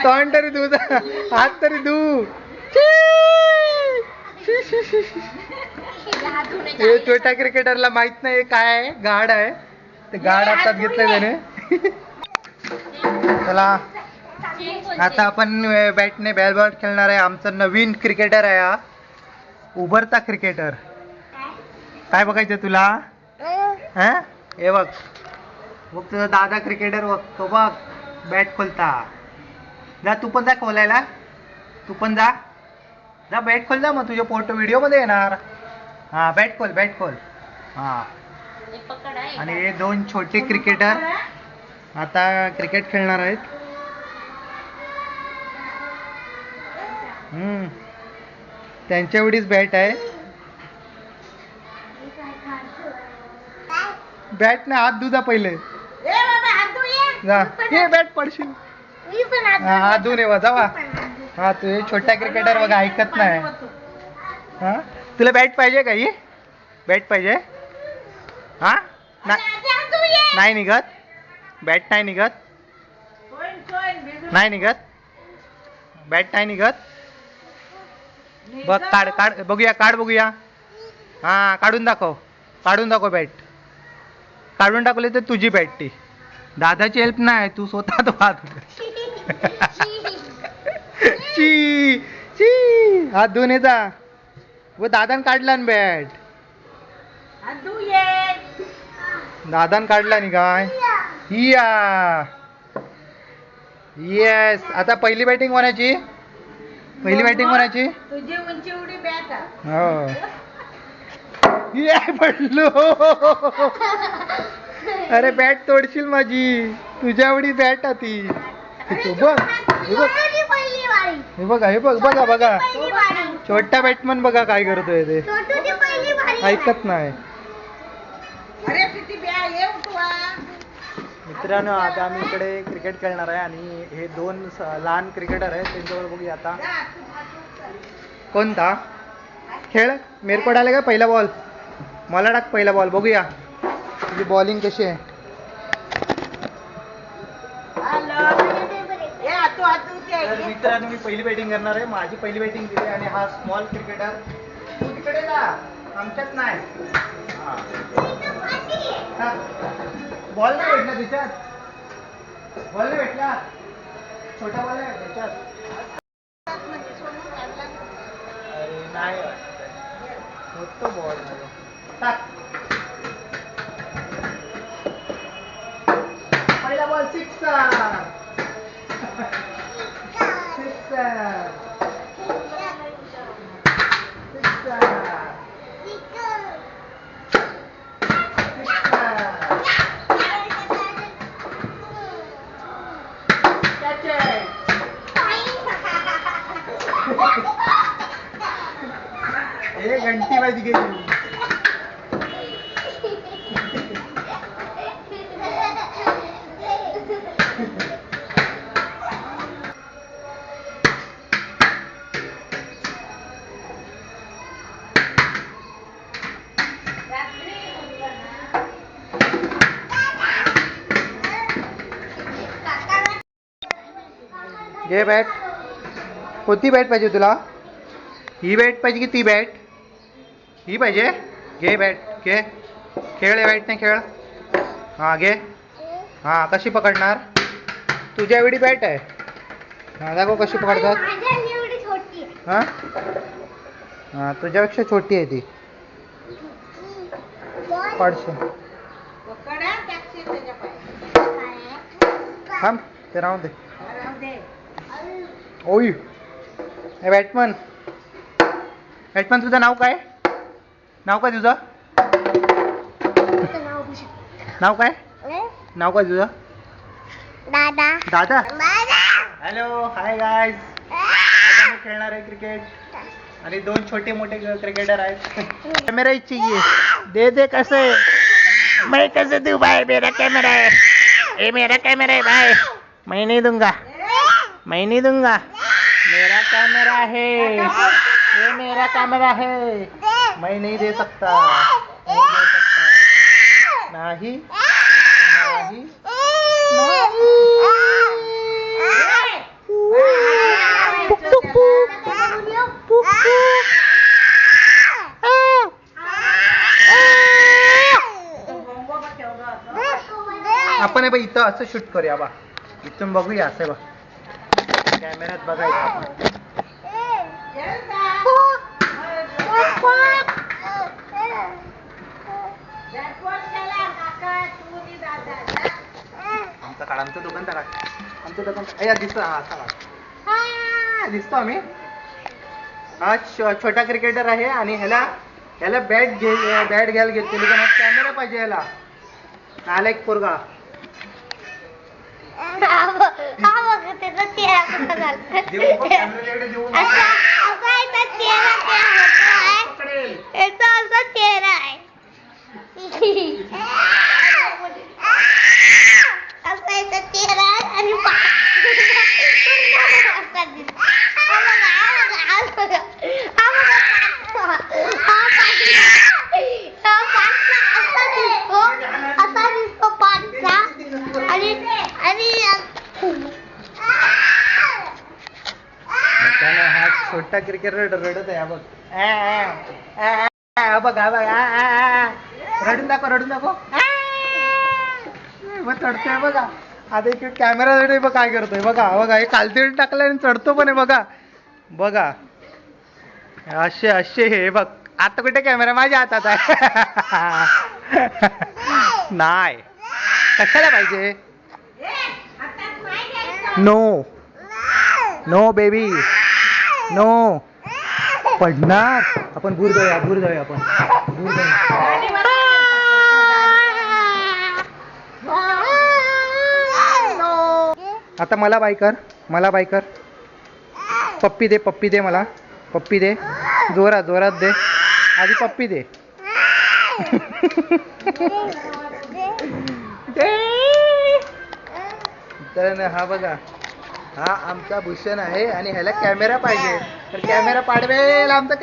तोंड तरी धू, हात तरी धू. हे छोट्या क्रिकेटरला माहित नाही काय आहे, गाड आहे. ते गाड हातात घेतलंय त्याने. चला आता आपण बॅटने बॅट खेळणार आहे. आमचा नवीन क्रिकेटर आहे हा, उभरता क्रिकेटर. काय बघायचं तुला? हा हे बघ, बघ तुझा दादा क्रिकेटर बघतो बघ, बॅट खोलता. जा तू पण जा खोलायला, तू पण जा जा बॅट खोल जा, मग तुझे फोटो व्हिडिओ मध्ये येणार. हा बॅट खोल, बॅट खोल. हा आणि हे दोन छोटे क्रिकेटर आता क्रिकेट खेळणार आहेत. त्यांच्या एवढीच बॅट आहे. बॅट ने हात धुजा पहिले. जा ये बॅट पडशील. हात धुवून येवा जावा. हा तू हे छोटा क्रिकेटर बघा, ऐकत नाही. हा तुला बॅट पाहिजे का? ही बॅट पाहिजे? हा नाही निघत बॅट, नाही निघत, नाही निघत बॅट, नाही निघत. बघ काढ, काढ बघूया, काढ बघूया. हा काढून दाखव, काढून दाखव बॅट. काढून टाकले तर तुझी बॅट ती. दादाची हेल्प नाही, तू स्वतः तो हात. ची ची हात धुवून येता. व दादान काढला ना बॅट, दादान काढला नि काय. या येस, आता पहिली बॅटिंग कोणाची? पहिली बॅटिंग कोणाची? तुझी उंची एवढी बॅट. हो ये पडलो. अरे बॅट तोडशील माझी, तुझ्या एवढी बॅट ती. तू बघ, हे बघ, हे बघा, हे बघ, बघा बघा, छोटा बॅटमन बघा काय करतोय ते, ऐकत नाही. मित्रांनो आता आम्ही इकडे क्रिकेट खेळणार आहे आणि हे दोन लहान क्रिकेटर आहेत, त्यांच्यावर बघूया आता कोणता खेळ. मेरकोट आले का? पहिला बॉल मला टाक, पहिला बॉल बघूया तुझी बॉलिंग कशी आहे. तर मित्रांनो मी पहिली बॅटिंग करणार आहे, माझी पहिली बॅटिंग दिली आणि हा स्मॉल क्रिकेटर तू तिकडे जा, आमच्यात नाही. बॉल नाही भेटला त्याच्यात, बॉल नाही भेटला, छोटा बॉल नाही त्याच्यात. अरे नाही होतो बॉल. पहिला बॉल सिक्सर. सिक्सर हे घंटी वाज गेली. घे बॅट. कोणती बॅट पाहिजे तुला? ही बॅट पाहिजे की ती बॅट? ही पाहिजे? घे बॅट, घे खेळ. बॅटने खेळ. हां घे. हां कशी पकडणार? तुझ्या एवढी बॅट आहे. हां दाखव कशी पकडतात. हां हां तुझ्यापेक्षा छोटी आहे ती. पडशे थांब, ते राहू दे. ओय हे बॅटमन, बॅटमन तुझं नाव काय? नाव काय तुझं? नाव काय? नाव काय तुझं? दादा. दादा. Hello hi guys. आम्ही खेळणार आहे क्रिकेट आणि दोन छोटे मोठे क्रिकेटर आहेत. कैमरा ही चाहिए, दे दे. कैसे मैं कैसे दूं भाई? मेरा कैमरा है, ये मेरा कैमरा है भाई. मैं नहीं दूंगा, मैं नहीं दूंगा. मेरा कैमरा है, ये मेरा कैमरा है. मैं नहीं दे सकता, नहीं दे सकता, नाही नाही आपण हे बघ इथं असं शूट करूया बा, इथून बघूया असं बघ, कॅमेऱ्यात बघायचं आपण. आमचं काढ, आमचं दोघांचा काढ, आमचं दोघांचा अय्या दिसतो, हा असा काढ, दिसतो आम्ही. हा छोटा क्रिकेटर आहे आणि ह्याला बॅट घ्यायला घेतलेली, पण कॅमेरा पाहिजे याला. नालायक पोरगा. हा छोटा क्रिकेटर रडत आहे बघ, बघ रडून दाखव मग चढतोय बघा. आता एक कॅमेरा बघ काय करतोय बघा, हे खालती टाकलं आणि चढतो पण आहे बघा. असे हे बघ. आता कुठे कॅमेरा माझ्या हातात आहे. नाही, कशाला पाहिजे. No baby no. पडणार. आपण दूर जाऊया आपण. आता मला बाय कर. पप्पी दे मला. पप्पी दे, जोरात दे. आधी पप्पी दे. तर हा बघा, हा आमचा भूषण आहे आणि ह्याला कॅमेरा पाहिजे, तर कॅमेरा पाडवेल आमचा.